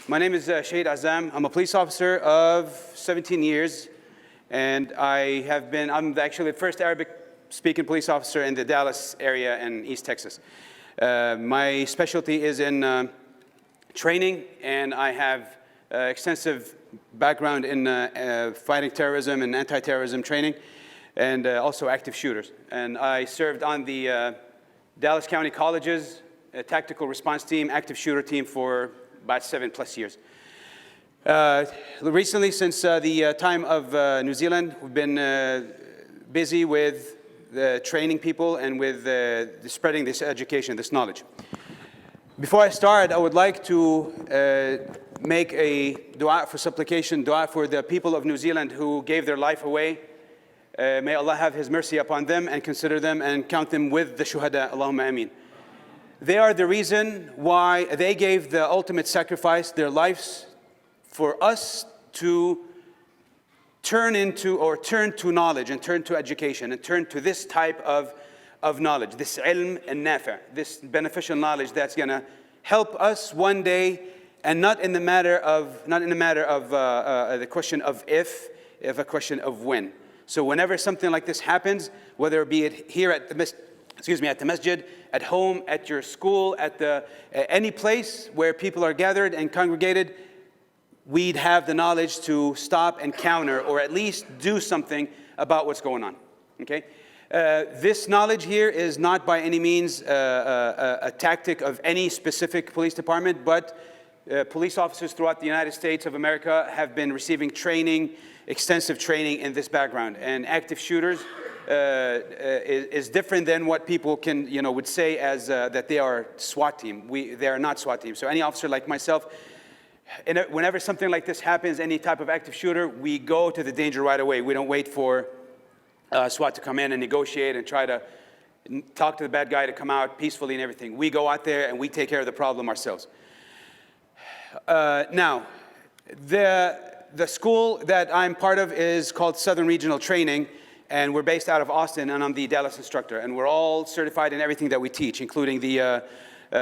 My name is Shahid Azam. I'm a police officer of 17 years, and I'm actually the first Arabic-speaking police officer in the Dallas area in East Texas. My specialty is in training, and I have extensive background in fighting terrorism and anti-terrorism training, and also active shooters. And I served on the Dallas County College's tactical response team, active shooter team for about 7+ years. Recently, since the time of New Zealand, we've been busy with training people and with spreading this education, this knowledge. Before I start, I would like to make a dua for supplication, dua for the people of New Zealand who gave their life away. May Allah have His mercy upon them and consider them and count them with the shuhada. Allahumma ameen. They are the reason why they gave the ultimate sacrifice, their lives, for us to turn to knowledge and turn to education and turn to this type of knowledge, this ilm and nafi', this beneficial knowledge that's going to help us one day, and not in the matter of the question of if a question of when. So whenever something like this happens, whether it be here at the masjid, at home, at your school, at any place where people are gathered and congregated, we'd have the knowledge to stop and counter, or at least do something about what's going on. Okay? This knowledge here is not by any means a tactic of any specific police department, but police officers throughout the United States of America have been receiving training, extensive training in this background. And active shooters is different than what people would say as that they are SWAT team. They are not SWAT team. So any officer like myself, whenever something like this happens, any type of active shooter, we go to the danger right away. We don't wait for SWAT to come in and negotiate and try to talk to the bad guy to come out peacefully and everything. We go out there and we take care of the problem ourselves. Now, the school that I'm part of is called Southern Regional Training, and we're based out of Austin, and I'm the Dallas instructor. And we're all certified in everything that we teach, including the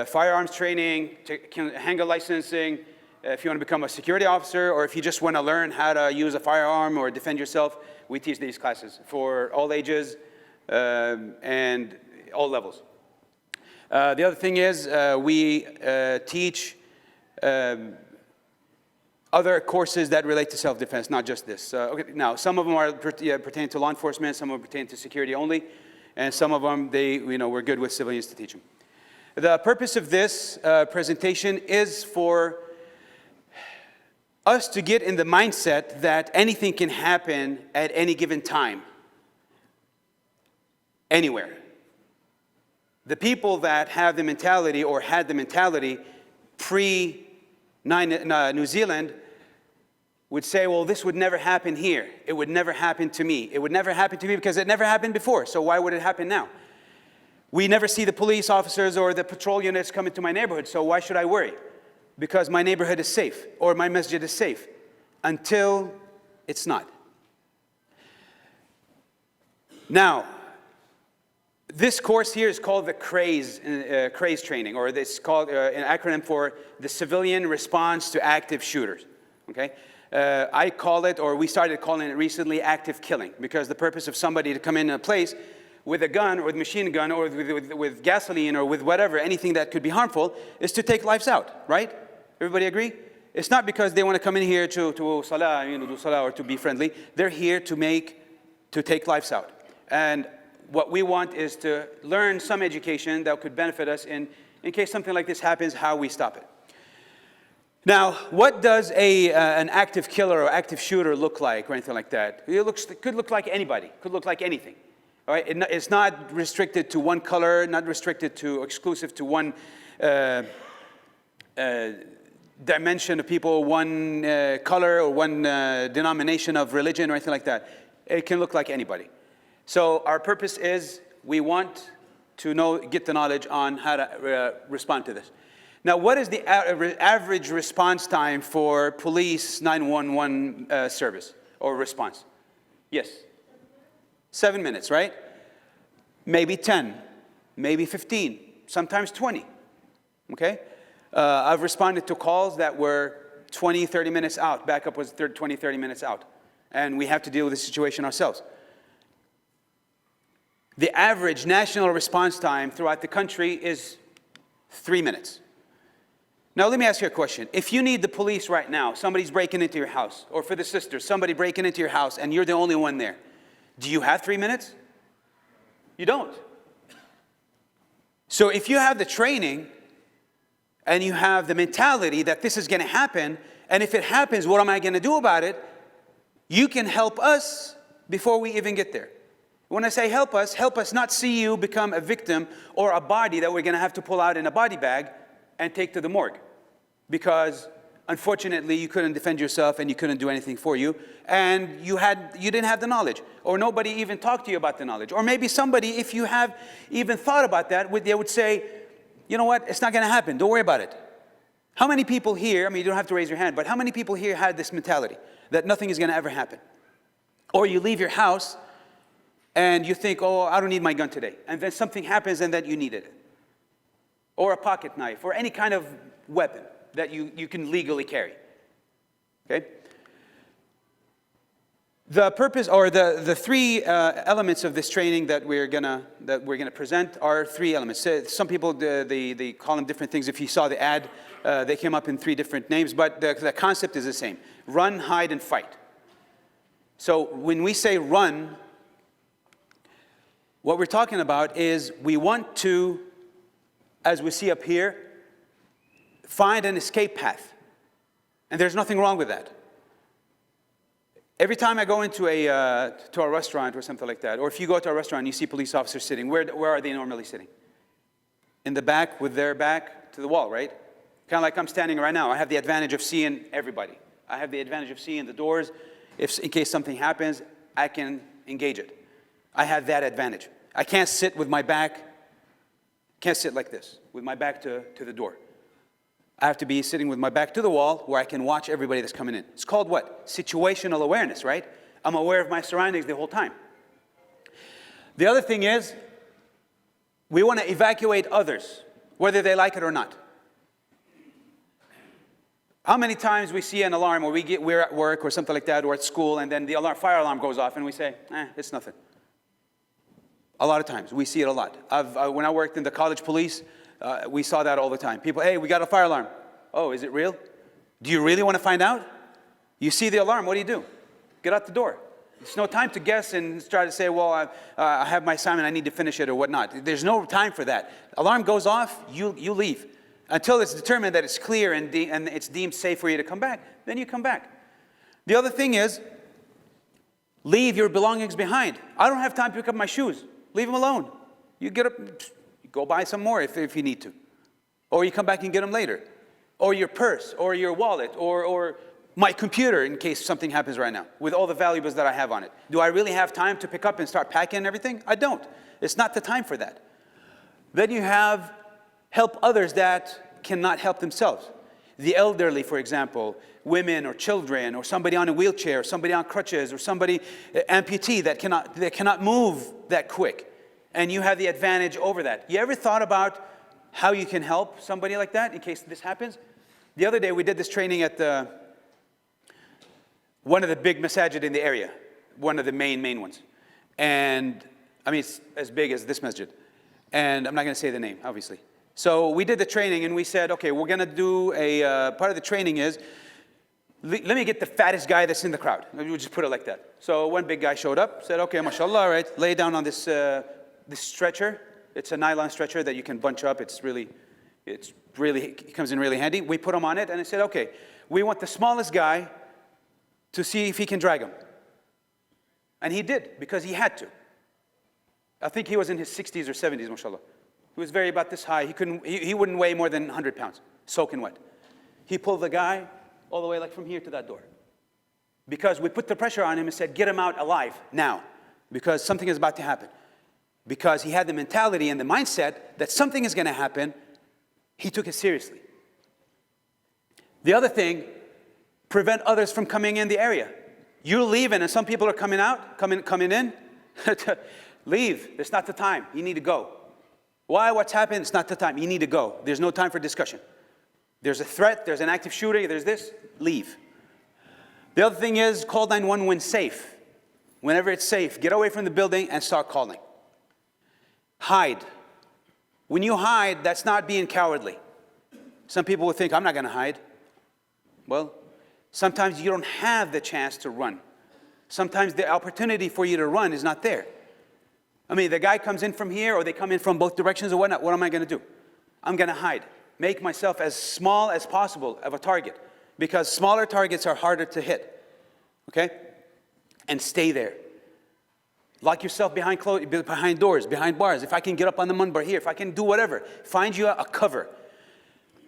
firearms training, handgun licensing. If you want to become a security officer, or if you just want to learn how to use a firearm or defend yourself, we teach these classes for all ages and all levels. The other thing is we teach other courses that relate to self-defense, not just this. Okay, now, some of them are pertain to law enforcement, some of them pertain to security only, and some of them, we're good with civilians to teach them. The purpose of this presentation is for us to get in the mindset that anything can happen at any given time, anywhere. The people that have the mentality or had the mentality pre-New Zealand would say, well, this would never happen here. It would never happen to me. It would never happen to me because it never happened before, so why would it happen now? We never see the police officers or the patrol units come into my neighborhood, so why should I worry? Because my neighborhood is safe, or my masjid is safe, until it's not. Now, this course here is called the CRAZE training, or it's called an acronym for the Civilian Response to Active Shooters. Okay, I call it, or we started calling it recently, active killing, because the purpose of somebody to come in a place with a gun, or with a machine gun, or with gasoline, or with whatever, anything that could be harmful, is to take lives out, right? Everybody agree? It's not because they want to come in here to salah, do salah, or to be friendly. They're here to take lives out. And what we want is to learn some education that could benefit us in case something like this happens, how we stop it. Now, what does an active killer or active shooter look like, or anything like that? It could look like anybody, could look like anything. All right? It's not restricted to one color, not restricted to exclusive to one dimension of people, one color or one denomination of religion or anything like that. It can look like anybody. So our purpose is we want to get the knowledge on how to respond to this. Now, what is the average response time for police 911 service or response? Yes. 7 minutes, right? Maybe 10, maybe 15, sometimes 20, okay? I've responded to calls that were 20, 30 minutes out. Backup was 20, 30 minutes out. And we have to deal with the situation ourselves. The average national response time throughout the country is 3 minutes. Now let me ask you a question. If you need the police right now, somebody's breaking into your house, or for the sisters, somebody breaking into your house, and you're the only one there, do you have 3 minutes? You don't. So if you have the training, and you have the mentality that this is going to happen, and if it happens, what am I going to do about it? You can help us before we even get there. When I say help us not see you become a victim or a body that we're going to have to pull out in a body bag and take to the morgue. Because unfortunately, you couldn't defend yourself and you couldn't do anything for you, and you didn't have the knowledge, or nobody even talked to you about the knowledge. Or maybe somebody, if you have even thought about that, they would say, you know what, it's not going to happen, don't worry about it. How many people here, I mean, you don't have to raise your hand, but how many people here had this mentality that nothing is going to ever happen? Or you leave your house and you think, oh, I don't need my gun today. And then something happens and then you needed it. Or a pocket knife, or any kind of weapon that you can legally carry. Okay? The purpose, or the three elements of this training that we're gonna present are three elements. Some people they call them different things. If you saw the ad, they came up in 3 different names, but the concept is the same: run, hide, and fight. So when we say run, what we're talking about is we want to, as we see up here, find an escape path, and there's nothing wrong with that. Every time I go into to a restaurant or something like that, or if you go to a restaurant and you see police officers sitting, where are they normally sitting? In the back with their back to the wall, right? Kind of like I'm standing right now. I have the advantage of seeing everybody. I have the advantage of seeing the doors. If in case something happens, I can engage it. I have that advantage. I can't sit with my back, can't sit like this, with my back to the door. I have to be sitting with my back to the wall where I can watch everybody that's coming in. It's called what? Situational awareness, right? I'm aware of my surroundings the whole time. The other thing is, we want to evacuate others, whether they like it or not. How many times we see an alarm, or we're at work or something like that, or at school, and then the fire alarm goes off, and we say, it's nothing. A lot of times, we see it a lot. When I worked in the college police, we saw that all the time. People, hey, we got a fire alarm. Oh, is it real? Do you really want to find out? You see the alarm, what do? Get out the door. It's no time to guess and try to say, well, I have my assignment, I need to finish it or whatnot. There's no time for that. Alarm goes off, you leave. Until it's determined that it's clear and it's deemed safe for you to come back, then you come back. The other thing is, leave your belongings behind. I don't have time to pick up my shoes. Leave them alone. You get up, go buy some more if you need to. Or you come back and get them later. Or your purse, or your wallet, or my computer in case something happens right now, with all the valuables that I have on it. Do I really have time to pick up and start packing everything? I don't. It's not the time for that. Then you have help others that cannot help themselves. The elderly, for example, women or children, or somebody on a wheelchair, or somebody on crutches, or somebody amputee that cannot move that quick. And you have the advantage over that. You ever thought about how you can help somebody like that in case this happens? The other day we did this training at one of the big masajid in the area, one of the main ones. And I mean, it's as big as this masjid. And I'm not going to say the name, obviously. So we did the training and we said, okay, we're going to do part of the training is, let me get the fattest guy that's in the crowd. We'll just put it like that. So one big guy showed up, said, okay, mashallah, all right, lay down on this stretcher. It's a nylon stretcher that you can bunch up. It comes in really handy. We put him on it and I said, okay, we want the smallest guy to see if he can drag him. And he did, because he had to. I think he was in his 60s or 70s, mashallah. He was very about this high. He wouldn't weigh more than 100 pounds, soaking wet. He pulled the guy all the way like from here to that door. Because we put the pressure on him and said, get him out alive now, because something is about to happen. Because he had the mentality and the mindset that something is going to happen, he took it seriously. The other thing, prevent others from coming in the area. You're leaving and some people are coming in. Leave. It's not the time. You need to go. Why? What's happened? It's not the time. You need to go. There's no time for discussion. There's a threat, there's an active shooter, there's this, leave. The other thing is call 911 when safe. Whenever it's safe, get away from the building and start calling. Hide. When you hide, that's not being cowardly. Some people will think, I'm not going to hide. Well, sometimes you don't have the chance to run. Sometimes the opportunity for you to run is not there. I mean, the guy comes in from here, or they come in from both directions or whatnot. What am I going to do? I'm going to hide. Make myself as small as possible of a target, because smaller targets are harder to hit. Okay? And stay there. Lock yourself behind doors, behind bars. If I can get up on the munbar here, if I can do whatever, find you a cover.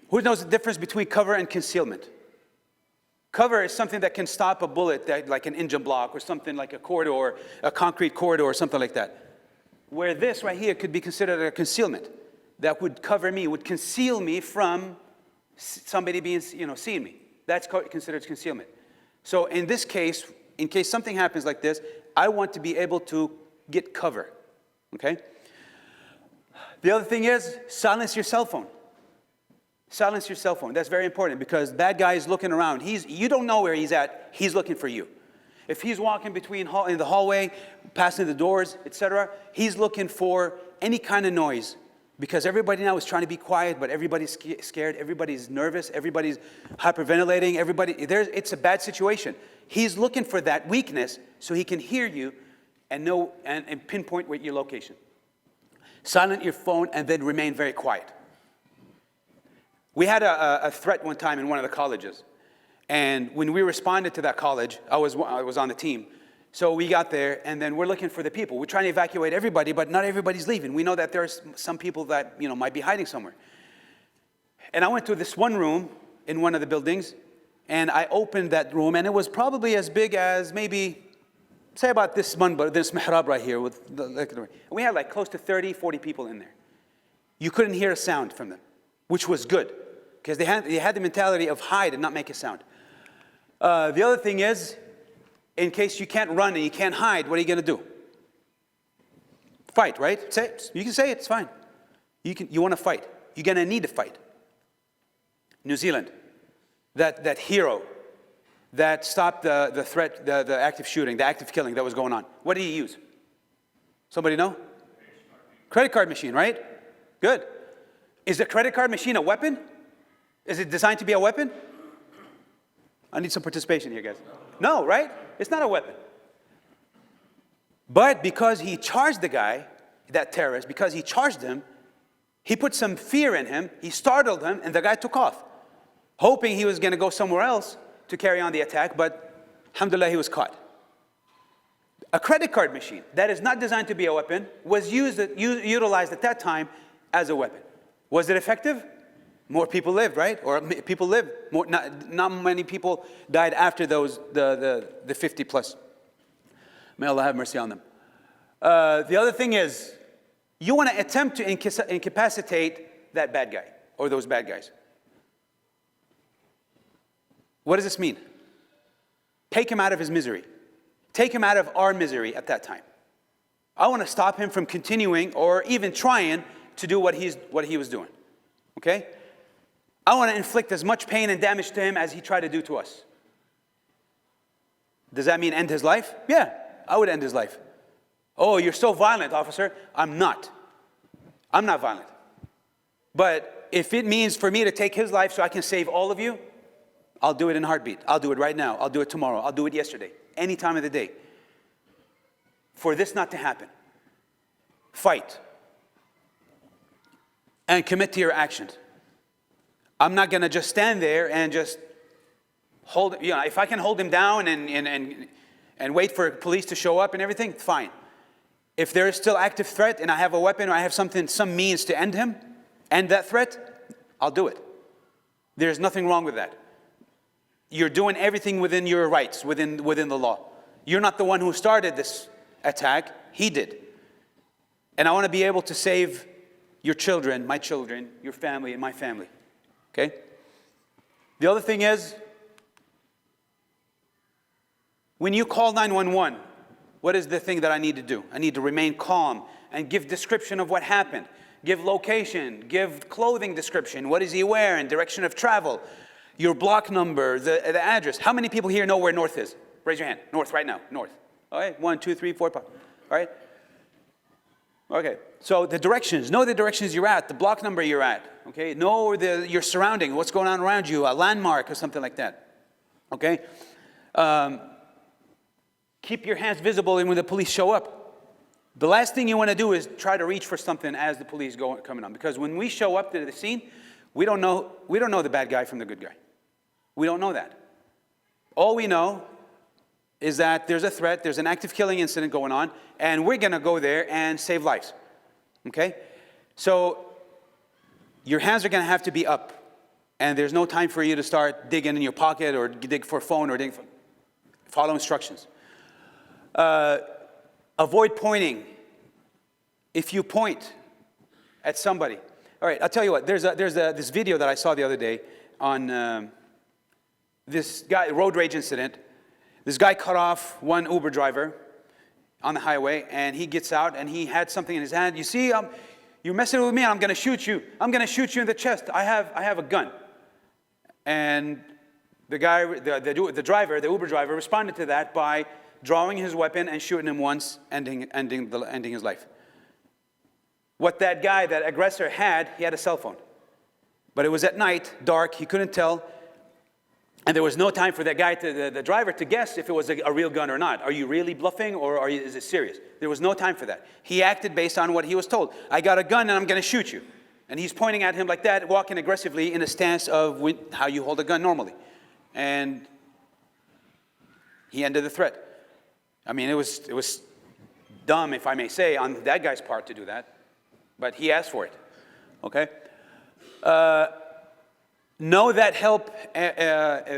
Who knows the difference between cover and concealment? Cover is something that can stop a bullet, like an engine block or something like a corridor, a concrete corridor or something like that. Where this right here could be considered a concealment. That would cover me, would conceal me from somebody being, seeing me. That's considered concealment. So in this case, in case something happens like this, I want to be able to get cover, okay? The other thing is silence your cell phone. Silence your cell phone. That's very important, because bad guy is looking around. You don't know where he's at. He's looking for you. If he's walking in the hallway, passing the doors, etc., he's looking for any kind of noise, because everybody now is trying to be quiet, but everybody's scared, everybody's nervous, everybody's hyperventilating, it's a bad situation. He's looking for that weakness so he can hear you and know and pinpoint your location. Silence your phone and then remain very quiet. We had a threat one time in one of the colleges. And when we responded to that college, I was on the team. So we got there, and then we're looking for the people. We're trying to evacuate everybody, but not everybody's leaving. We know that there's some people that might be hiding somewhere. And I went to this one room in one of the buildings, and I opened that room, and it was probably as big as maybe, say about this mihrab right here. We had like close to 30, 40 people in there. You couldn't hear a sound from them, which was good, because they had the mentality of hide and not make a sound. The other thing is, in case you can't run and you can't hide, what are you going to do? Fight, right? Say it. You can say it, it's fine. You want to fight. You're going to need to fight. New Zealand, that hero that stopped the threat, the active shooting, the active killing that was going on. What did he use? Somebody know? Credit card machine, right? Good. Is the credit card machine a weapon? Is it designed to be a weapon? I need some participation here, guys. No, right? It's not a weapon. But because he charged the guy, that terrorist, because he charged him, he put some fear in him, he startled him, and the guy took off, hoping he was going to go somewhere else to carry on the attack, but alhamdulillah, he was caught. A credit card machine that is not designed to be a weapon was utilized at that time as a weapon. Was it effective? More people lived, right? Or people lived. Not many people died after those, the 50 plus. May Allah have mercy on them. The other thing is, you want to attempt to incapacitate that bad guy or those bad guys. What does this mean? Take him out of his misery. Take him out of our misery at that time. I want to stop him from continuing or even trying to do what he was doing. Okay? I want to inflict as much pain and damage to him as he tried to do to us. Does that mean end his life? Yeah, I would end his life. Oh, you're so violent, officer. I'm not. I'm not violent. But if it means for me to take his life so I can save all of you, I'll do it in a heartbeat. I'll do it right now. I'll do it tomorrow. I'll do it yesterday. Any time of the day. For this not to happen, fight. And commit to your actions. I'm not going to just stand there and just hold, if I can hold him down and wait for police to show up and everything, fine. If there is still active threat and I have a weapon or I have some means to end that threat, I'll do it. There's nothing wrong with that. You're doing everything within your rights, within the law. You're not the one who started this attack, he did. And I want to be able to save your children, my children, your family, and my family. Okay? The other thing is, when you call 911, what is the thing that I need to do? I need to remain calm and give description of what happened. Give location, give clothing description, what is he wearing, direction of travel, your block number, the address. How many people here know where north is? Raise your hand. North right now, north. All right, 1, 2, 3, 4, 5. All right? Okay, so the directions, know the directions you're at, the block number you're at. Okay, know your surrounding, what's going on around you, a landmark or something like that. Okay? Keep your hands visible when the police show up. The last thing you want to do is try to reach for something as the police coming on. Because when we show up to the scene, we don't know the bad guy from the good guy. We don't know that. All we know is that there's a threat, there's an active killing incident going on, and we're going to go there and save lives. Okay? So your hands are going to have to be up. And there's no time for you to start digging in your pocket or dig for a phone or follow instructions. Avoid pointing. If you point at somebody. All right, I'll tell you what. There's this video that I saw the other day on this guy, road rage incident. This guy cut off one Uber driver on the highway, and he gets out, and he had something in his hand. You see, you're messing with me, and I'm going to shoot you. I'm going to shoot you in the chest. I have a gun. And the guy, the driver, the Uber driver, responded to that by drawing his weapon and shooting him once, ending his life. What that guy, that aggressor had, he had a cell phone. But it was at night, dark, he couldn't tell, and there was no time for that guy, the driver, to guess if it was a real gun or not. Are you really bluffing, or is it serious? There was no time for that. He acted based on what he was told. I got a gun and I'm going to shoot you. And he's pointing at him like that, walking aggressively in a stance of how you hold a gun normally. And he ended the threat. I mean, it was dumb, if I may say, on that guy's part to do that. But he asked for it. Okay? Know that help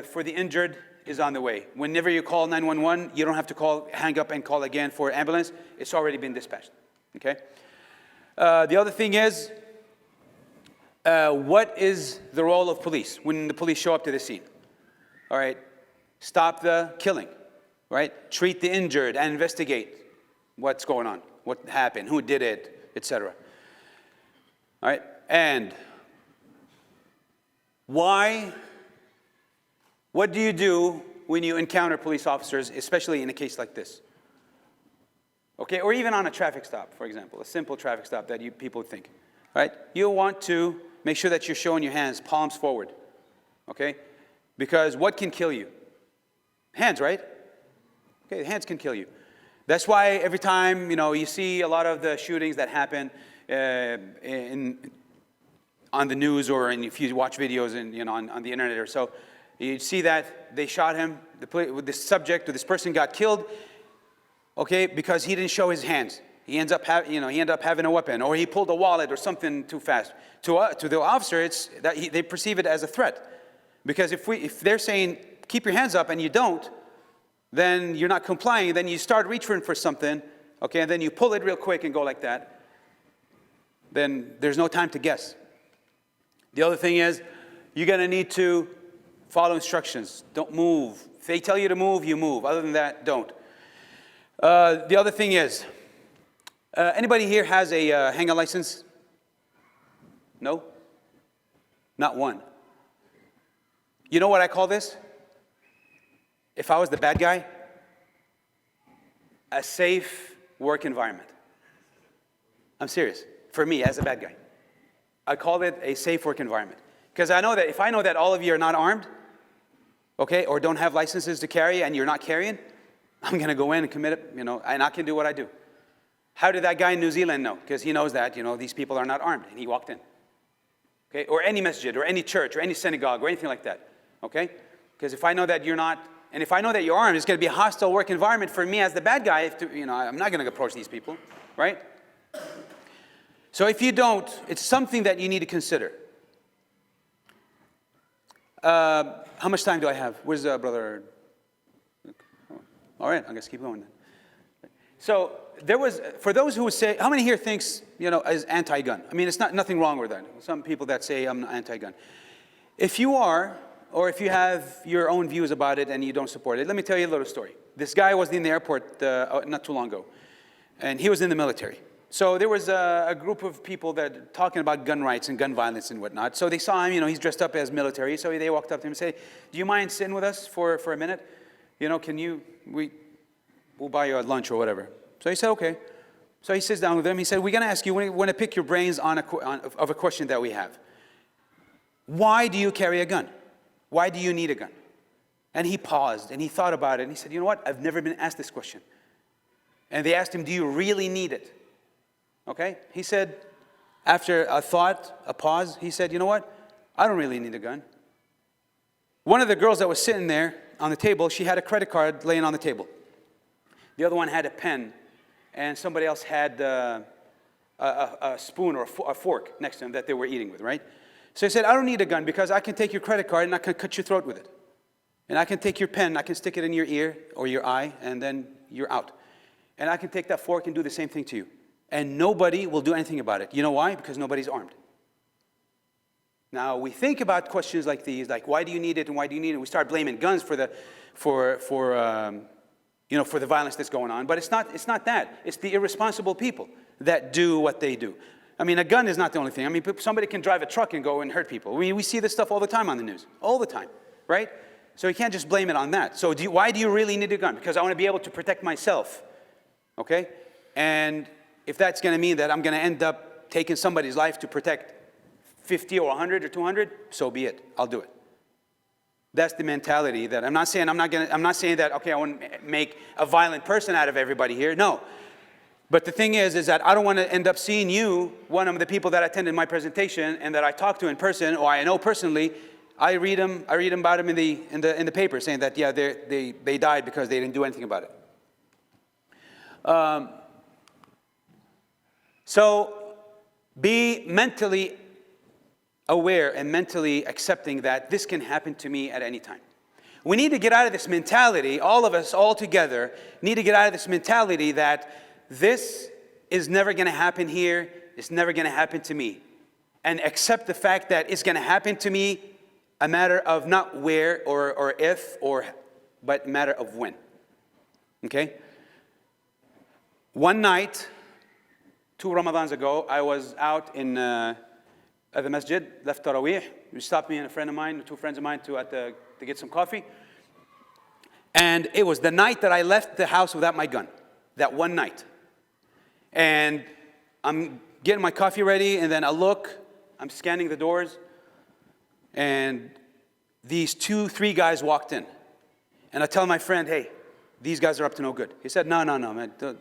for the injured is on the way. Whenever you call 911, you don't have to hang up and call again for ambulance. It's already been dispatched. Okay? The other thing is, what is the role of police when the police show up to the scene? All right? Stop the killing. Right? Treat the injured and investigate what's going on, what happened, who did it, etc. All right? And what do you do when you encounter police officers, especially in a case like this? Okay, or even on a traffic stop, for example, a simple traffic stop that people think. Right? You want to make sure that you're showing your hands, palms forward. Okay? Because what can kill you? Hands, right? Okay, hands can kill you. That's why every time, you see a lot of the shootings that happen on the news, or if you watch videos on the internet or so, you see that they shot him, this subject or this person got killed, okay, because he didn't show his hands. He ends up having a weapon, or he pulled a wallet or something too fast. To the officer, they perceive it as a threat, because if they're saying keep your hands up and you don't, then you're not complying. Then you start reaching for something, okay, and then you pull it real quick and go like that. Then there's no time to guess. The other thing is, you're going to need to follow instructions. Don't move. If they tell you to move, you move. Other than that, don't. The other thing is, anybody here has a handgun license? No? Not one. You know what I call this? If I was the bad guy, a safe work environment. I'm serious. For me, as a bad guy, I call it a safe work environment. Because I know that if I know that all of you are not armed, okay, or don't have licenses to carry and you're not carrying, I'm going to go in and commit it, and I can do what I do. How did that guy in New Zealand know? Because he knows that, these people are not armed, and he walked in. Okay, or any masjid, or any church, or any synagogue, or anything like that. Okay? Because if I know that you're not, and if I know that you're armed, it's going to be a hostile work environment for me as the bad guy. I'm not going to approach these people, right? So if you don't, it's something that you need to consider. How much time do I have? Where's brother? All right, I guess keep going then. So for those who would say, how many here thinks, is anti-gun? I mean, it's nothing wrong with that. Some people that say I'm anti-gun. If you are, or if you have your own views about it and you don't support it, let me tell you a little story. This guy was in the airport not too long ago, and he was in the military. So there was a group of people that are talking about gun rights and gun violence and whatnot. So they saw him, he's dressed up as military. So they walked up to him and said, do you mind sitting with us for a minute? We'll buy you a lunch or whatever. So he said, okay. So he sits down with them. He said, we're going to ask you, we want to pick your brains of a question that we have. Why do you carry a gun? Why do you need a gun? And he paused and he thought about it. And he said, you know what? I've never been asked this question. And they asked him, do you really need it? Okay? He said, after a thought, a pause, he said, you know what? I don't really need a gun. One of the girls that was sitting there on the table, she had a credit card laying on the table. The other one had a pen, and somebody else had a spoon or a fork next to them that they were eating with, right? So he said, I don't need a gun because I can take your credit card and I can cut your throat with it. And I can take your pen, I can stick it in your ear or your eye, and then you're out. And I can take that fork and do the same thing to you. And nobody will do anything about it. You know why? Because nobody's armed. Now, we think about questions like these, like why do you need it and why do you need it? We start blaming guns for the violence that's going on. But it's not that. It's the irresponsible people that do what they do. I mean, a gun is not the only thing. I mean, somebody can drive a truck and go and hurt people. I mean, we see this stuff all the time on the news. All the time, right? So you can't just blame it on that. So why do you really need a gun? Because I want to be able to protect myself, okay? And if that's going to mean that I'm going to end up taking somebody's life to protect 50 or 100 or 200, so be it. I'll do it. That's the mentality that I'm not saying that, okay, I want to make a violent person out of everybody here. No. But the thing is that I don't want to end up seeing you, one of the people that attended my presentation and that I talked to in person or I know personally, I read them about them in the paper saying that, yeah, they died because they didn't do anything about it. So be mentally aware and mentally accepting that this can happen to me at any time. We need to get out of this mentality, all of us all together need to get out of this mentality that this is never going to happen here, it's never going to happen to me. And accept the fact that it's going to happen to me, a matter of not where or if, but a matter of when. Okay? One night, 2 Ramadans ago, I was out at the masjid, left Taraweeh. You stopped me and a friend of mine, 2 friends of mine, to get some coffee. And it was the night that I left the house without my gun. That one night. And I'm getting my coffee ready, and then I look, I'm scanning the doors, and these 2-3 guys walked in. And I tell my friend, hey, these guys are up to no good. He said, no, man, I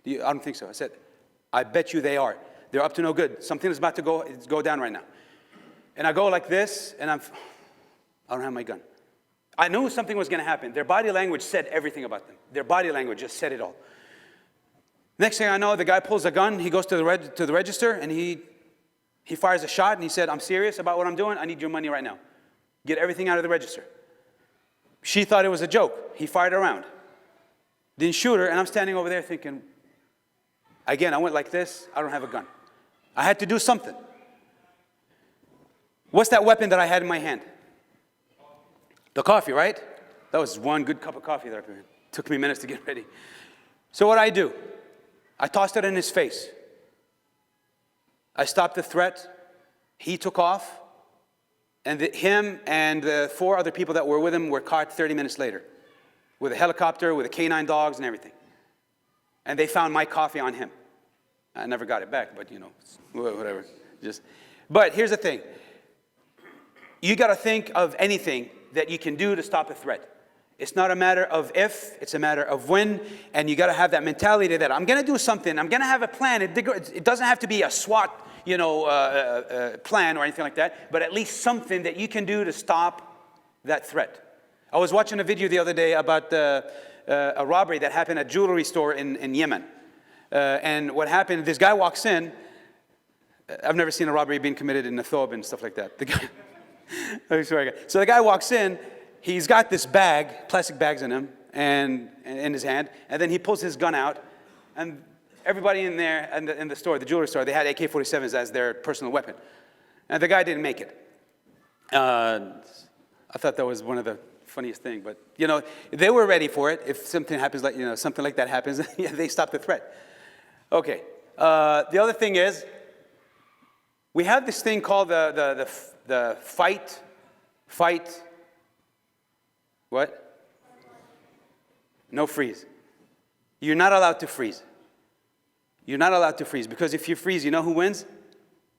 don't think so. I said, I bet you they are. They're up to no good. Something is about to go down right now. And I go like this, and I don't have my gun. I knew something was going to happen. Their body language said everything about them. Their body language just said it all. Next thing I know, the guy pulls a gun. He goes to the register, and he fires a shot, and he said, I'm serious about what I'm doing. I need your money right now. Get everything out of the register. She thought it was a joke. He fired around. Didn't shoot her, and I'm standing over there thinking, again, I went like this. I don't have a gun. I had to do something. What's that weapon that I had in my hand? The coffee, right? That was one good cup of coffee that it took me minutes to get ready. So what I do? I tossed it in his face. I stopped the threat. He took off. And him and the 4 other people that were with him were caught 30 minutes later. With a helicopter, with the canine dogs and everything. And they found my coffee on him. I never got it back, but whatever. But here's the thing. You got to think of anything that you can do to stop a threat. It's not a matter of if, it's a matter of when, and you got to have that mentality that I'm going to do something, I'm going to have a plan. It doesn't have to be a SWAT, plan or anything like that, but at least something that you can do to stop that threat. I was watching a video the other day about a robbery that happened at a jewelry store in Yemen. And what happened, this guy walks in. I've never seen a robbery being committed in a thobe and stuff like that. The guy, I swear. So the guy walks in. He's got this bag, plastic bags in him, and in his hand. And then he pulls his gun out. And everybody in there, in the store, the jewelry store, they had AK-47s as their personal weapon. And the guy didn't make it. I thought that was one of the funniest things. But, they were ready for it. If something happens, something like that happens, they stop the threat. Okay. The other thing is, we have this thing called the fight, what? No freeze. You're not allowed to freeze. You're not allowed to freeze, because if you freeze, you know who wins?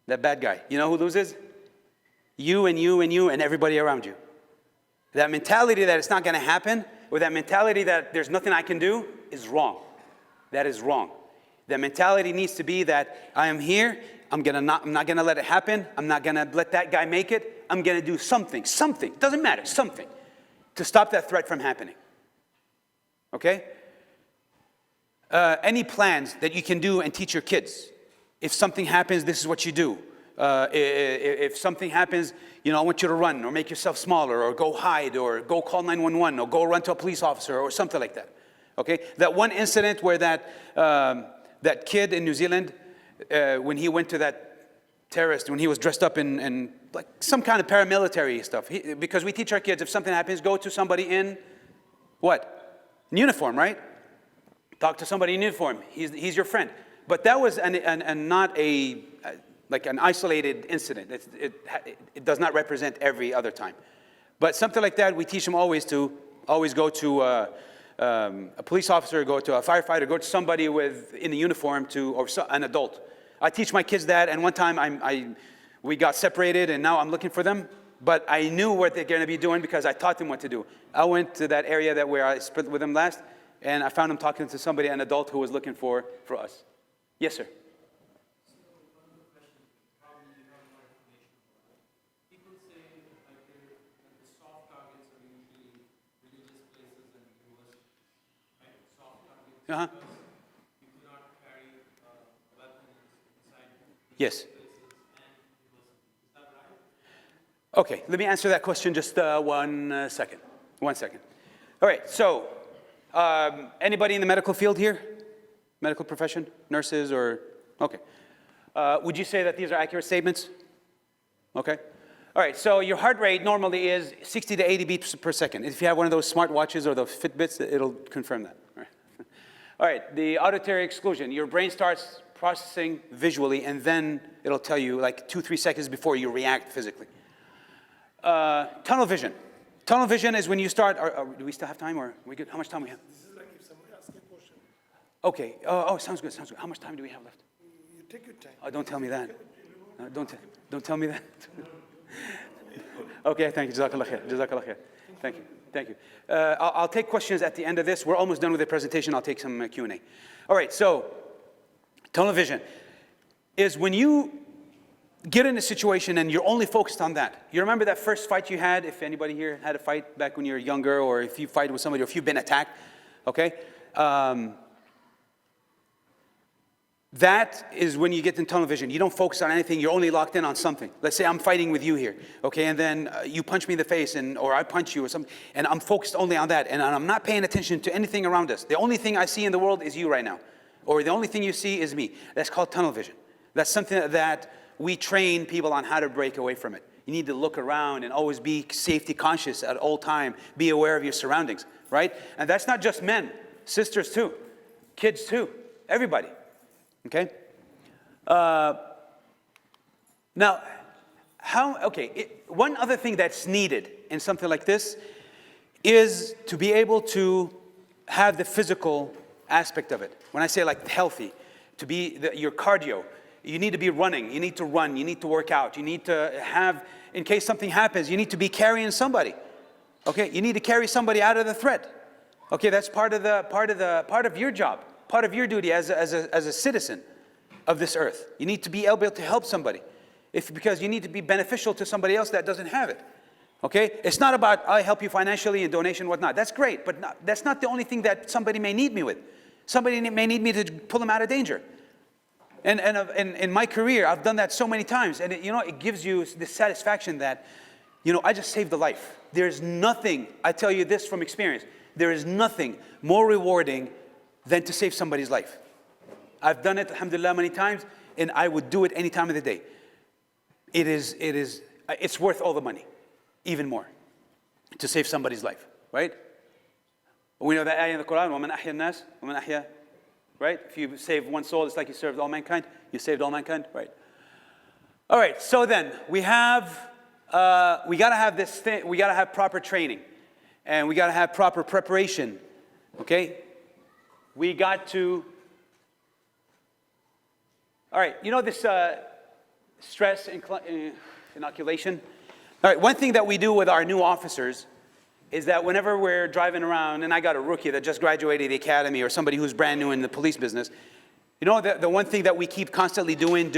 That bad guy. You know who loses? You and you and you and everybody around you. That mentality that it's not going to happen, or that mentality that there's nothing I can do, is wrong. That is wrong. That mentality needs to be that I am here, I'm not going to let it happen, I'm not going to let that guy make it, I'm going to do something, doesn't matter, something, to stop that threat from happening. Okay? Any plans that you can do and teach your kids. If something happens, this is what you do. If something happens, I want you to run or make yourself smaller or go hide or go call 911 or go run to a police officer or something like that. Okay? That one incident where that kid in New Zealand, when he went to that terrorist, when he was dressed up in like some kind of paramilitary stuff, because we teach our kids, if something happens, go to somebody in what? In uniform, right? Talk to somebody in uniform. He's your friend. But that was not like an isolated incident. It does not represent every other time. But something like that, we teach them always go to a police officer, go to a firefighter, go to somebody in a uniform or an adult. I teach my kids that, and one time we got separated, and now I'm looking for them. But I knew what they're going to be doing because I taught them what to do. I went to that area where I spent with them last, and I found them talking to somebody, an adult who was looking for us. Yes, sir. Uh-huh. You cannot carry weapons inside. Yes. Is that right? Okay, let me answer that question just 1 second. 1 second. All right, so anybody in the medical field here? Medical profession? Nurses or? Okay. Would you say that these are accurate statements? Okay. All right, so your heart rate normally is 60 to 80 beats per second. If you have one of those smart watches or those Fitbits, it'll confirm that. All right. All right, the auditory exclusion. Your brain starts processing visually, and then it'll tell you like 2-3 seconds before you react physically. Tunnel vision. Tunnel vision is when you start. Do we still have time, or are we good? How much time we have? This is like if somebody asks a question. Okay. Oh, sounds good. Sounds good. How much time do we have left? You take your time. Oh, don't tell me that. Don't tell me that. Okay. Thank you. Jazakallah khair. Jazakallah khair. Thank you. Thank you. I'll take questions at the end of this. We're almost done with the presentation. I'll take some Q&A. All right, so tunnel vision is when you get in a situation and you're only focused on that. You remember that first fight you had, if anybody here had a fight back when you were younger, or if you fight with somebody, or if you've been attacked, okay? That is when you get in tunnel vision. You don't focus on anything. You're only locked in on something. Let's say I'm fighting with you here, okay? And then you punch me in the face, or I punch you or something, and I'm focused only on that, and I'm not paying attention to anything around us. The only thing I see in the world is you right now, or the only thing you see is me. That's called tunnel vision. That's something that we train people on how to break away from it. You need to look around and always be safety conscious at all time. Be aware of your surroundings, right? And that's not just men, sisters too, kids too, everybody. Okay? Now, one other thing that's needed in something like this is to be able to have the physical aspect of it. When I say like healthy, to be your cardio, you need to be running, you need to run, you need to work out, you need to have, in case something happens, you need to be carrying somebody. Okay? You need to carry somebody out of the threat. Okay, that's part of your job. Part of your duty as a citizen of this earth. You need to be able to help somebody, because you need to be beneficial to somebody else that doesn't have it. Okay? It's not about I help you financially and donation and whatnot. That's great, but that's not the only thing that somebody may need me with. Somebody may need me to pull them out of danger. And in my career, I've done that so many times, and it gives you this satisfaction that, I just saved a life. There's nothing, I tell you this from experience, there is nothing more rewarding than to save somebody's life. I've done it, alhamdulillah, many times, and I would do it any time of the day. It's worth all the money, even more, to save somebody's life, right? We know that ayah in the Quran, وَمَنْ أَحْيَا النَّاسِ وَمَنْ أَحْيَا right? If you save one soul, it's like you served all mankind. You saved all mankind, right? All right, so then we gotta have this thing, we gotta have proper training, and we gotta have proper preparation, okay? We got to, all right, you know this stress inoculation? All right, one thing that we do with our new officers is that whenever we're driving around, and I got a rookie that just graduated the academy or somebody who's brand new in the police business, you know, the one thing that we keep constantly doing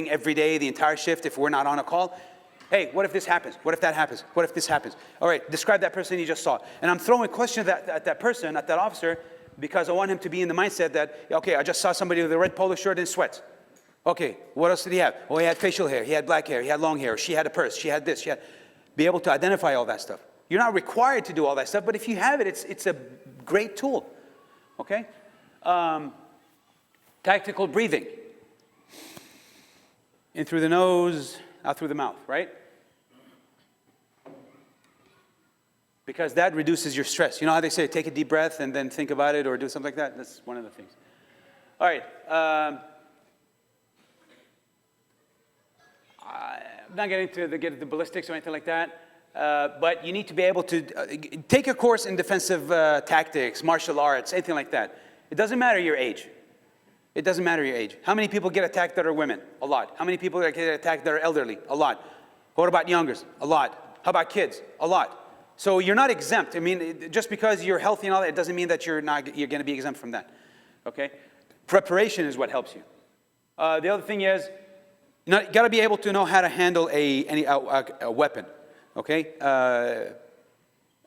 every day, the entire shift, if we're not on a call, hey, what if this happens? What if that happens? What if this happens? All right, describe that person you just saw. And I'm throwing questions at that person, at that officer, because I want him to be in the mindset that, okay, I just saw somebody with a red polo shirt and sweats. Okay, what else did he have? Oh, he had facial hair, he had black hair, he had long hair, she had a purse, she had this, she had... Be able to identify all that stuff. You're not required to do all that stuff, but if you have it, it's a great tool, okay? Tactical breathing. In through the nose, out through the mouth, right? Because that reduces your stress. You know how they say, take a deep breath and then think about it or do something like that? That's one of the things. All right. I'm not getting to get the ballistics or anything like that, but you need to be able to take a course in defensive tactics, martial arts, anything like that. It doesn't matter your age. It doesn't matter your age. How many people get attacked that are women? A lot. How many people get attacked that are elderly? A lot. What about youngers? A lot. How about kids? A lot. So you're not exempt. I mean, just because you're healthy and all that, it doesn't mean that you're going to be exempt from that. Okay? Preparation is what helps you. The other thing is, you got to be able to know how to handle a weapon, okay?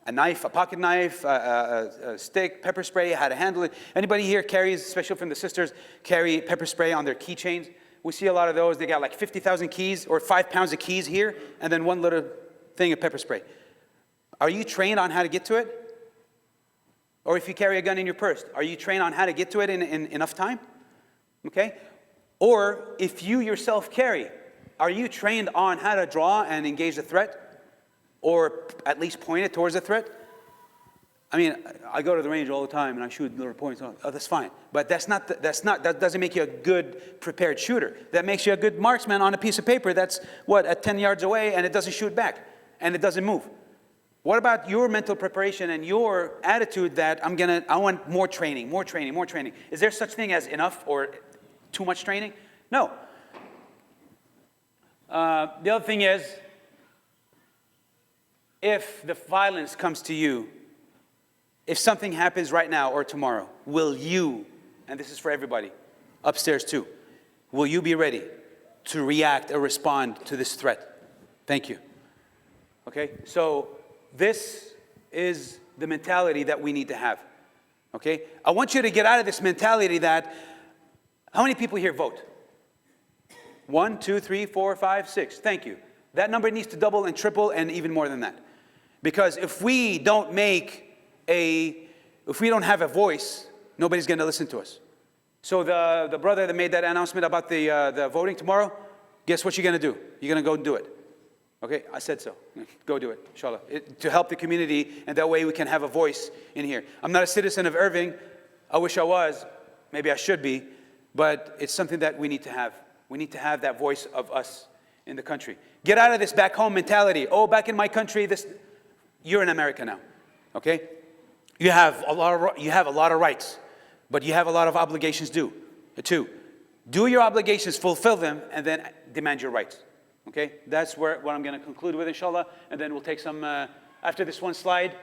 A knife, a pocket knife, a stick, pepper spray, how to handle it. Anybody here carries, especially from the sisters, carry pepper spray on their keychains? We see a lot of those. They got like 50,000 keys or 5 pounds of keys here, and then one little thing of pepper spray. Are you trained on how to get to it? Or if you carry a gun in your purse, are you trained on how to get to it in enough time? Okay? Or if you yourself carry, are you trained on how to draw and engage the threat? Or at least point it towards the threat? I mean, I go to the range all the time and I shoot little points. Oh, that's fine. But that doesn't make you a good prepared shooter. That makes you a good marksman on a piece of paper that's, at 10 yards away and it doesn't shoot back and it doesn't move. What about your mental preparation and your attitude that I want more training, more training, more training? Is there such thing as enough or too much training? No. The other thing is, if the violence comes to you, if something happens right now or tomorrow, will you, and this is for everybody, upstairs too, will you be ready to react or respond to this threat? Thank you. Okay, so this is the mentality that we need to have. Okay, I want you to get out of this mentality that, how many people here vote? 1, 2, 3, 4, 5, 6. Thank you. That number needs to double and triple and even more than that. Because if we don't have a voice, nobody's going to listen to us. So the brother that made that announcement about the voting tomorrow, guess what you're going to do? You're going to go and do it. Okay, I said so. Go do it, inshallah. To help the community, and that way we can have a voice in here. I'm not a citizen of Irving. I wish I was. Maybe I should be. But it's something that we need to have. We need to have that voice of us in the country. Get out of this back home mentality. Oh, back in my country, you're in America now. Okay? You have a lot of rights, but you have a lot of obligations too. Do your obligations, fulfill them, and then demand your rights. Okay? That's what I'm going to conclude with, inshallah, and then we'll take some, after this one slide,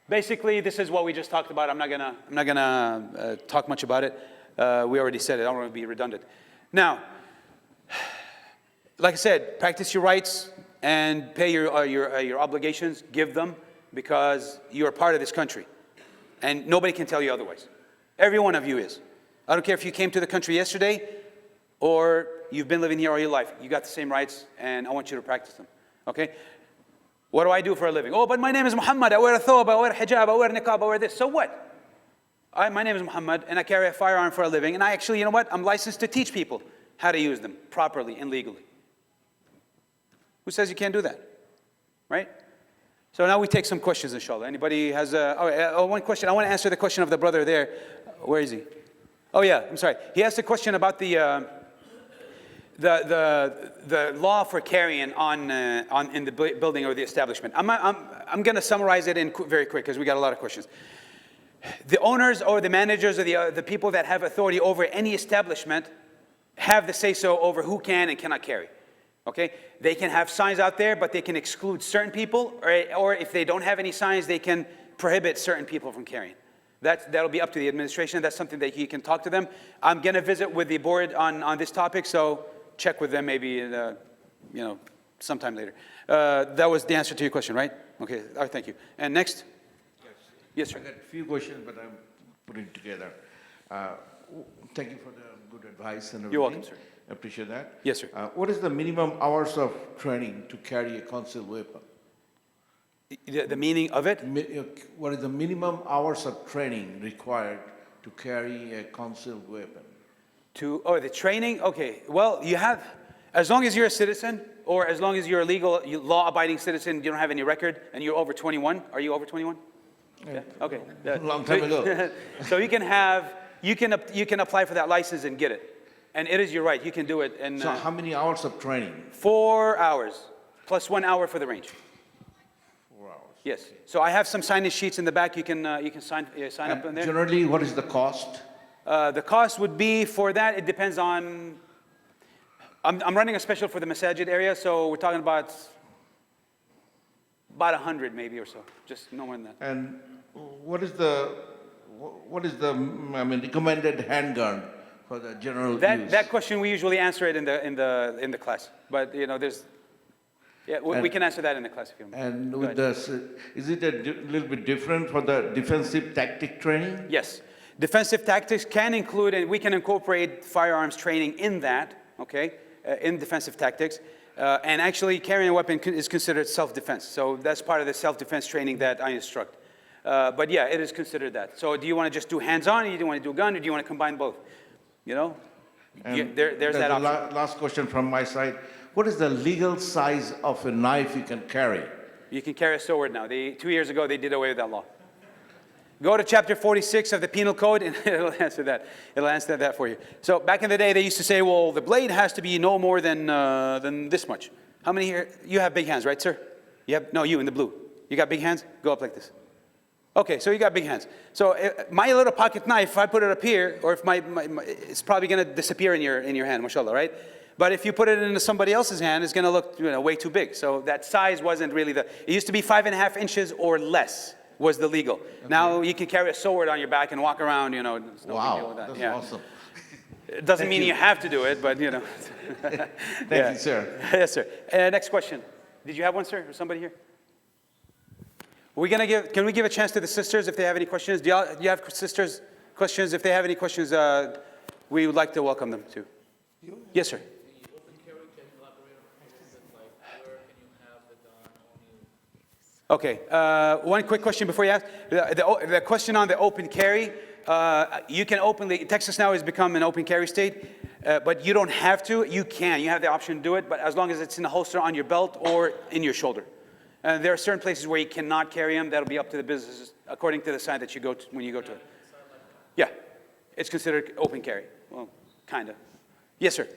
basically this is what we just talked about. I'm not gonna talk much about it. We already said it. I don't want to be redundant. Now, like I said, practice your rights and pay your obligations. Give them, because you are part of this country, and nobody can tell you otherwise. Every one of you is. I don't care if you came to the country yesterday or you've been living here all your life. You got the same rights, and I want you to practice them. Okay? What do I do for a living? Oh, but my name is Mohamed. I wear a thobe, I wear hijab, I wear niqab, I wear this. So what? My name is Mohamed, and I carry a firearm for a living, and I actually, you know what? I'm licensed to teach people how to use them properly and legally. Who says you can't do that? Right? So now we take some questions, inshallah. Anybody has one question? I want to answer the question of the brother there. Where is he? Oh yeah, I'm sorry. He asked a question about the law for carrying on in the building or the establishment. I'm going to summarize it in very quick because we got a lot of questions. The owners or the managers or the people that have authority over any establishment have the say-so over who can and cannot carry. Okay, they can have signs out there, but they can exclude certain people, or if they don't have any signs, they can prohibit certain people from carrying. That'll be up to the administration. That's something that you can talk to them. I'm going to visit with the board on this topic, so check with them maybe sometime later. That was the answer to your question, right? Okay, all right, thank you. And next? Yes, sir. I got a few questions, but I'm putting it together. Thank you for the good advice and everything. You're welcome, sir. I appreciate that. Yes, sir. What is the minimum hours of training to carry a concealed weapon? The meaning of it? What is the minimum hours of training required to carry a concealed weapon? The training? Okay. Well, you have, as long as you're a citizen, or as long as you're a legal, law-abiding citizen, you don't have any record, and you're over 21. Are you over 21? Yeah. Okay. Long time ago. So you can apply for that license and get it. And it is, you're right, you can do it in So how many hours of training? 4 hours, plus 1 hour for the range. 4 hours. Yes. So I have some sign-in sheets in the back. You can sign up in there. Generally, what is the cost? The cost would be for that, it depends on, I'm running a special for the masajid area, so we're talking about 100 maybe or so, just no more than that. And what is the recommended handgun for the general use? That question, we usually answer it in the class. But, we can answer that in the class if you want. And with is it a little bit different for the defensive tactic training? Yes. Defensive tactics can include, and we can incorporate firearms training in that, okay, in defensive tactics. And actually, carrying a weapon is considered self-defense. So that's part of the self-defense training that I instruct. But yeah, it is considered that. So do you want to just do hands-on, or do you want to do a gun, or do you want to combine both? There's that option. Last question from my side. What is the legal size of a knife you can carry? You can carry a sword now. 2 years ago, they did away with that law. Go to chapter 46 of the Penal Code, and it'll answer that. It'll answer that for you. So back in the day, they used to say, well, the blade has to be no more than this much. How many here? You have big hands, right, sir? You in the blue. You got big hands? Go up like this. Okay, so you got big hands. So my little pocket knife, if I put it up here, or if it's probably going to disappear in your hand, mashallah, right? But if you put it into somebody else's hand, it's going to look way too big. So that size wasn't really it used to be 5.5 inches or less was the legal. Okay. Now you can carry a sword on your back and walk around, there's no big deal with that. That's awesome. It doesn't mean you have to do it, but Thank you, sir. Yes, sir. Next question. Did you have one, sir, or somebody here? Can we give a chance to the sisters if they have any questions? Do you have sisters questions? If they have any questions, we would like to welcome them too. Yes, sir. The open carry, can you elaborate on questions like where can you have the gun only? Okay. One quick question before you ask. The question on the open carry, you can openly, Texas now has become an open carry state, but you don't have to. You can. You have the option to do it, but as long as it's in a holster on your belt or in your shoulder. There are certain places where you cannot carry them. That'll be up to the businesses according to the side that you go to when you go to it. Yeah, it's considered open carry. Well, kind of. Yes, sir.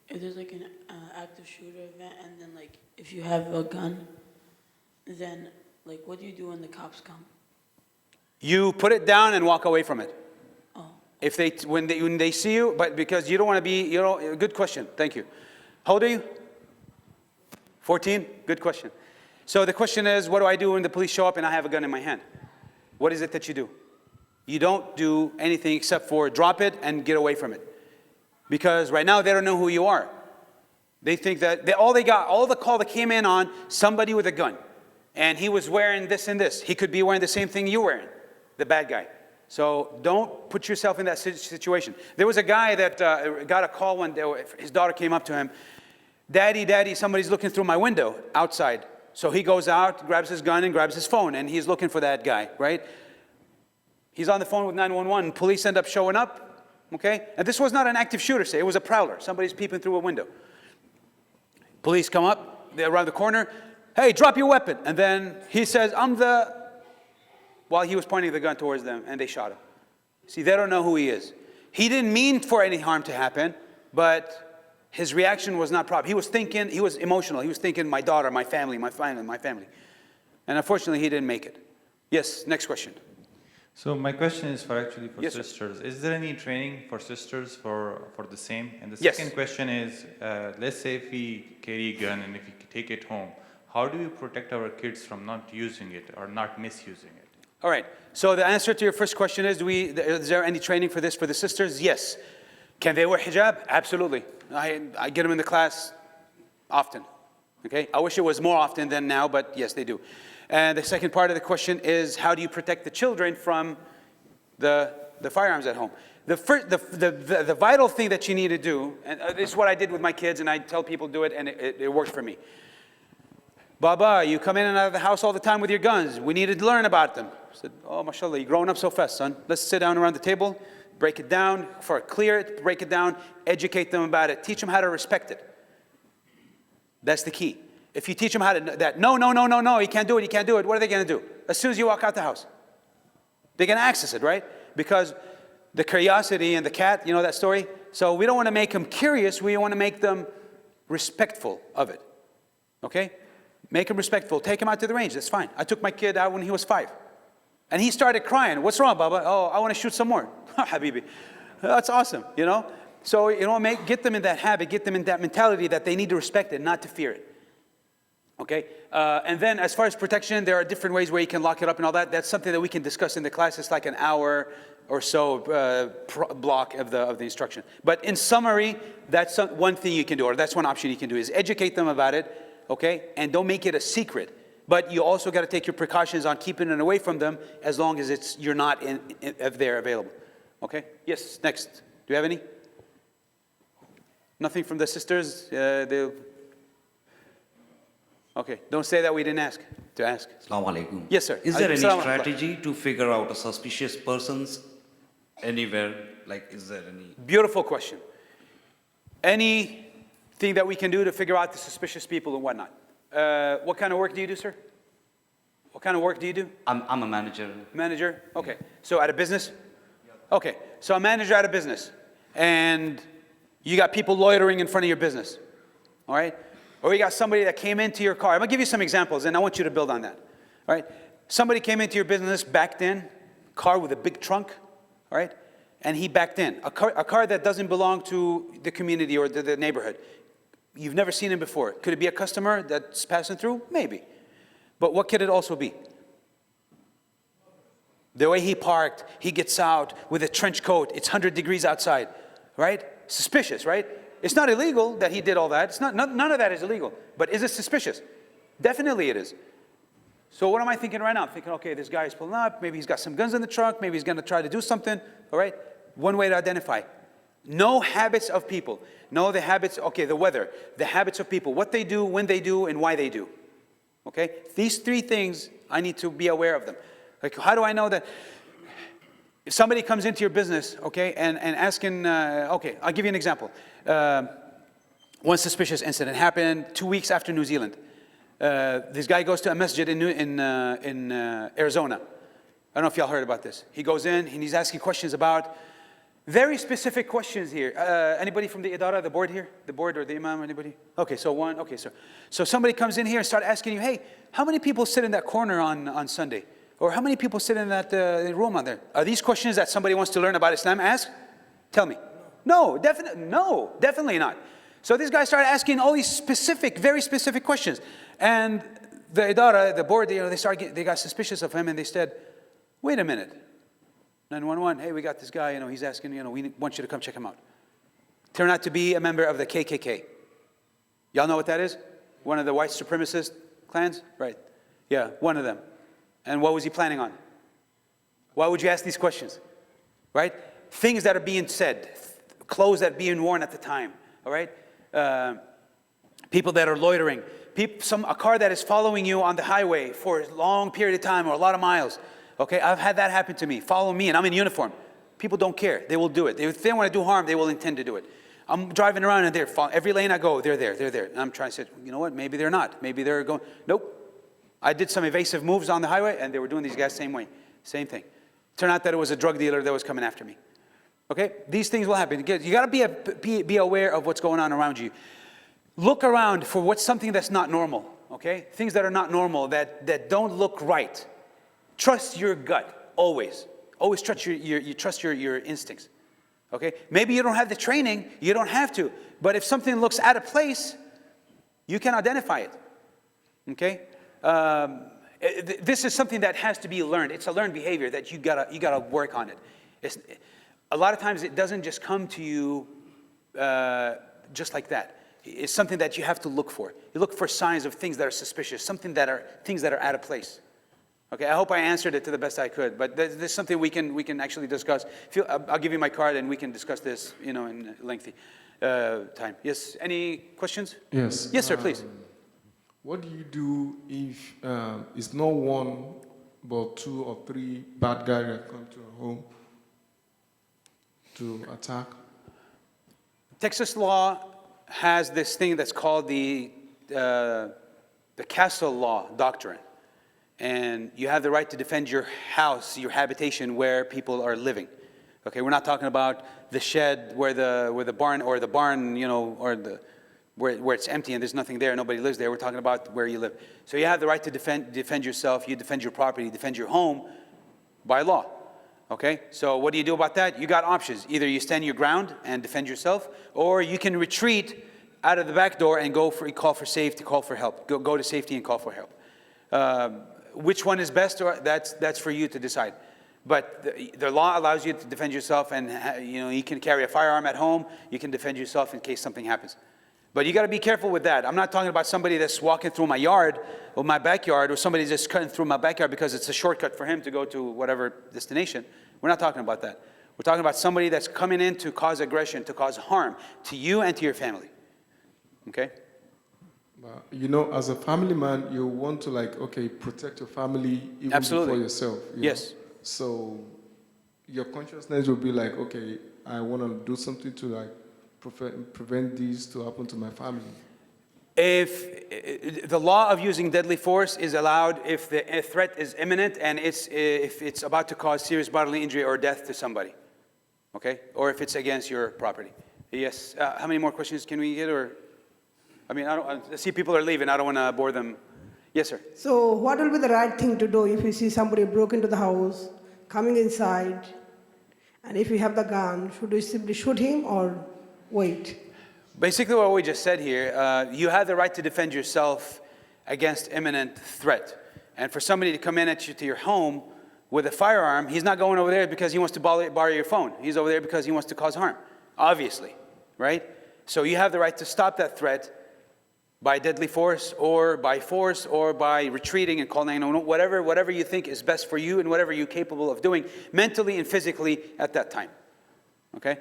If there's like an active shooter event, and then like if you have a gun, then like what do you do when the cops come? You put it down and walk away from it. Oh. If when they see you, but because you don't want to be, good question. Thank you. How old are you? 14? Good question. So the question is, what do I do when the police show up and I have a gun in my hand? What is it that you do? You don't do anything except for drop it and get away from it. Because right now they don't know who you are. They think that all the call that came in on somebody with a gun. And he was wearing this and this. He could be wearing the same thing you're wearing, the bad guy. So don't put yourself in that situation. There was a guy that got a call one day. His daughter came up to him. Daddy, somebody's looking through my window outside. So he goes out, grabs his gun and grabs his phone, and he's looking for that guy, right? He's on the phone with 911. Police end up showing up, okay? And this was not an active shooter, say. It was a prowler. Somebody's peeping through a window. Police come up, they're around the corner. hey, drop your weapon. And then he says, while he was pointing the gun towards them, and they shot him. See, they don't know who he is. He didn't mean for any harm to happen, but his reaction was not proper. He was thinking, he was emotional. He was thinking, my daughter, my family, my family, my family. And unfortunately, he didn't make it. Yes, next question. So my question is for Yes, sir. sisters. Is there any training for sisters for the same? And the Yes. second question is, let's say if we carry a gun and if we take it home, how do we protect our kids from not using it or not misusing it? All right. So the answer to your first question is, is there any training for this for the sisters? Yes. Can they wear hijab? Absolutely. I get them in the class often. Okay. I wish it was more often than now, but yes, they do. And the second part of the question is, how do you protect the children from the firearms at home? The vital thing that you need to do, and this is what I did with my kids, and I tell people do it, and it worked for me. Baba, you come in and out of the house all the time with your guns. We need to learn about them. I said, oh, mashallah, you're growing up so fast, son. Let's sit down around the table, break it down, clear it, break it down, educate them about it, teach them how to respect it. That's the key. If you teach them how to, no, you can't do it, what are they going to do? As soon as you walk out the house, they're going to access it, right? Because the curiosity and the cat, you know that story? So we don't want to make them curious, we want to make them respectful of it, okay? Make him respectful. Take him out to the range. That's fine. I took my kid out when he was 5. And he started crying. What's wrong, Baba? Oh, I want to shoot some more. Habibi. That's awesome, you know? So, you know, get them in that habit, get them in that mentality that they need to respect it, not to fear it. Okay? And then as far as protection, there are different ways where you can lock it up and all that. That's something that we can discuss in the class. It's like an hour or so block of the instruction. But in summary, that's one thing you can do, or that's one option you can do, is educate them about it. Okay, and don't make it a secret. But you also got to take your precautions on keeping it away from them, as long as you're not if they're available. Okay. Yes. Next. Do you have any? Nothing from the sisters. Okay. Don't say that we didn't ask. To ask. Assalamu alaikum. Yes, sir. Is there any Assalamu alaikum. strategy to figure out a suspicious persons anywhere? Like, is there any? Beautiful question. Anything that we can do to figure out the suspicious people and whatnot. What kind of work do you do, sir? What kind of work do you do? I'm a manager. Manager? Okay. So at a business? Okay. So a manager at a business. And you got people loitering in front of your business. All right? Or you got somebody that came into your car. I'm going to give you some examples, and I want you to build on that. All right? Somebody came into your business, backed in, car with a big trunk. All right? And he backed in. A car that doesn't belong to the community or the neighborhood. You've never seen him before. Could it be a customer that's passing through? Maybe. But what could it also be? The way he parked, he gets out with a trench coat. It's 100 degrees outside, right? Suspicious, right? It's not illegal that he did all that. It's none of that is illegal. But is it suspicious? Definitely it is. So what am I thinking right now? I'm thinking, okay, this guy is pulling up. Maybe he's got some guns in the trunk. Maybe he's going to try to do something. All right? One way to identify. Know habits of people. Know the habits, okay, the weather, the habits of people, what they do, when they do, and why they do. Okay? These 3 things, I need to be aware of them. Like, how do I know that? If somebody comes into your business, okay, and asking, okay, I'll give you an example. One suspicious incident happened 2 weeks after New Zealand. This guy goes to a masjid in Arizona. I don't know if y'all heard about this. He goes in and he's asking questions about very specific questions here. Anybody from the Idara, the board here? The board or the Imam, anybody? Okay, so one, okay, so somebody comes in here and start asking you, hey, how many people sit in that corner on Sunday? Or how many people sit in that room on there? Are these questions that somebody wants to learn about Islam ask? Tell me. No, definitely not. So this guy started asking all these specific, very specific questions. And the Idara, the board, they got suspicious of him and they said, wait a minute. 911, hey, we got this guy, he's asking, we want you to come check him out. Turned out to be a member of the KKK. Y'all know what that is? One of the white supremacist clans? Right. Yeah, one of them. And what was he planning on? Why would you ask these questions? Right? Things that are being said, clothes that are being worn at the time, all right? People that are loitering, a car that is following you on the highway for a long period of time or a lot of miles. Okay, I've had that happen to me. Follow me, and I'm in uniform. People don't care. They will do it. If they want to do harm, they will intend to do it. I'm driving around and they're every lane I go, they're there. And I'm trying to say, you know what, maybe they're not. Maybe they're going, nope. I did some evasive moves on the highway and they were doing these guys same way. Same thing. Turned out that it was a drug dealer that was coming after me. Okay? These things will happen. You got to be aware of what's going on around you. Look around for what's something that's not normal. Okay? Things that are not normal, that don't look right. Trust your gut, always. Always trust your instincts. Okay? Maybe you don't have the training, you don't have to. But if something looks out of place, you can identify it. Okay? This is something that has to be learned. It's a learned behavior that you gotta work on it. A lot of times it doesn't just come to you just like that. It's something that you have to look for. You look for signs of things that are suspicious, things that are out of place. Okay, I hope I answered it to the best I could, but this is something we can actually discuss. I'll give you my card and we can discuss this, in lengthy time. Yes, any questions? Yes. Yes, sir, please. What do you do if it's not one, but 2 or 3 bad guys that come to a home to attack? Texas law has this thing that's called the castle law doctrine. And you have the right to defend your house, your habitation where people are living. Okay, we're not talking about the shed where the barn, or the barn, or where it's empty and there's nothing there, nobody lives there. We're talking about where you live. So you have the right to defend yourself, you defend your property, defend your home by law. Okay, so what do you do about that? You got options. Either you stand your ground and defend yourself, or you can retreat out of the back door and call for safety, call for help. Go to safety and call for help. Which one is best, or that's for you to decide. But the law allows you to defend yourself, and you can carry a firearm at home. You can defend yourself in case something happens. But you got to be careful with that. I'm not talking about somebody that's walking through my yard or my backyard, or somebody just cutting through my backyard because it's a shortcut for him to go to whatever destination. We're not talking about that. We're talking about somebody that's coming in to cause aggression, to cause harm to you and to your family. Okay? But, as a family man, you want to protect your family even Absolutely. before yourself. Yes. So your consciousness will be like, okay, I want to do something to prevent this to happen to my family. If the law of using deadly force is allowed if the threat is imminent and if it's about to cause serious bodily injury or death to somebody, okay, or if it's against your property. Yes. How many more questions can we get? Or, I see people are leaving. I don't want to bore them. Yes, sir. So what will be the right thing to do if you see somebody broke into the house, coming inside, and if you have the gun, should we simply shoot him or wait? Basically what we just said here, you have the right to defend yourself against imminent threat. And for somebody to come in at you to your home with a firearm, he's not going over there because he wants to borrow your phone. He's over there because he wants to cause harm, obviously, right? So you have the right to stop that threat by deadly force or by retreating and calling 911, whatever you think is best for you and whatever you're capable of doing mentally and physically at that time. Okay?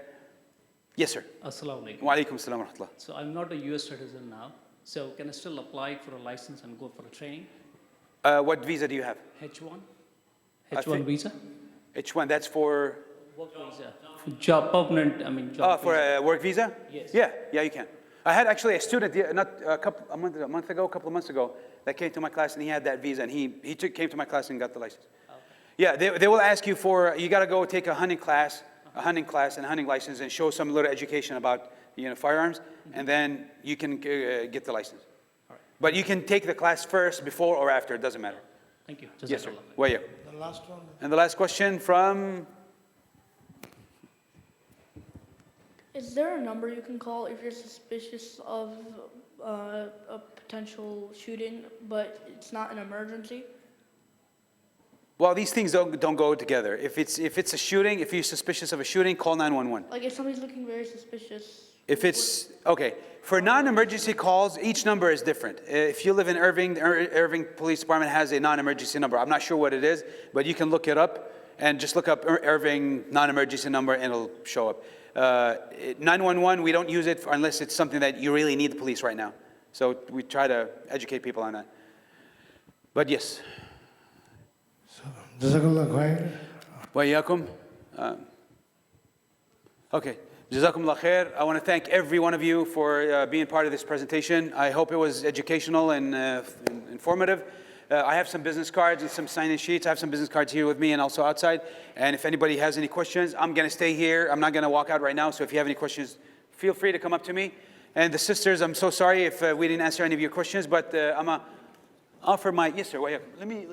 Yes, sir. Assalamu alaikum. Wa alaikum salam wa rahmatullah. So I'm not a US citizen now, so can I still apply for a license and go for a training? What visa do you have? H1? I H1 think- visa? H1, that's for, Work visa. Job, permanent, job for visa. a work visa? Yes. Yeah, you can. I had actually a student, a couple of months ago, that came to my class and he had that visa and he came to my class and got the license. Okay. Yeah, they will ask you you got to go take a hunting class and a hunting license and show some little education about, firearms, and then you can get the license. All right. But you can take the class first, before or after, it doesn't matter. Thank you. Yes, sir. Jazakallah. Well, yeah. The last one. And the last question from, Is there a number you can call if you're suspicious of a potential shooting, but it's not an emergency? well, these things don't go together. If it's a shooting, if you're suspicious of a shooting, call 911. Like if somebody's looking very suspicious. If it's, okay, for non-emergency calls, each number is different. If you live in Irving, the Irving Police Department has a non-emergency number. I'm not sure what it is, but you can look it up and just look up Irving non-emergency number and it'll show up. 911, we don't use it unless it's something that you really need the police right now. So we try to educate people on that. But yes. Jazakallah khair. Wa iyaakum. Okay. Jazakumullah khair. I want to thank every one of you for being part of this presentation. I hope it was educational and informative. I have some business cards and some sign-in sheets. I have some business cards here with me and also outside. And if anybody has any questions, I'm going to stay here. I'm not going to walk out right now. So if you have any questions, feel free to come up to me. And the sisters, I'm so sorry if we didn't answer any of your questions, but I'm going to offer my, yes sir, let me